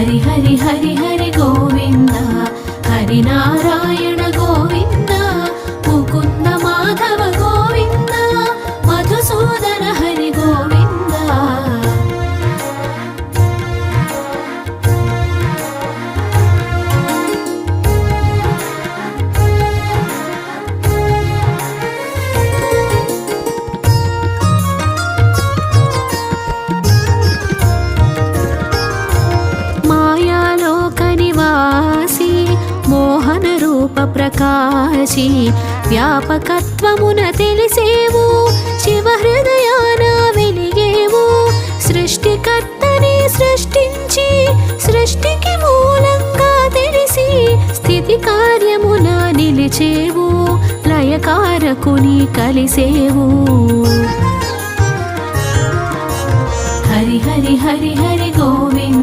హరి హరి హరి హరి గోవింద హరి నారాయణ గోవింద ముకుంద మాధవ గోవింద మధుసూదన హరి గోవింద. మోహన రూప ప్రకాశి వ్యాపకత్వమున తెలిసేవు శివ హృదయాన వెలిగేవు. సృష్టికర్తని సృష్టించి సృష్టికి మూలంగా తెలిసి స్థితి కార్యమున నిలిచేవు లయకారకుని కలిసేవు. హరి హరి హరి హరి గో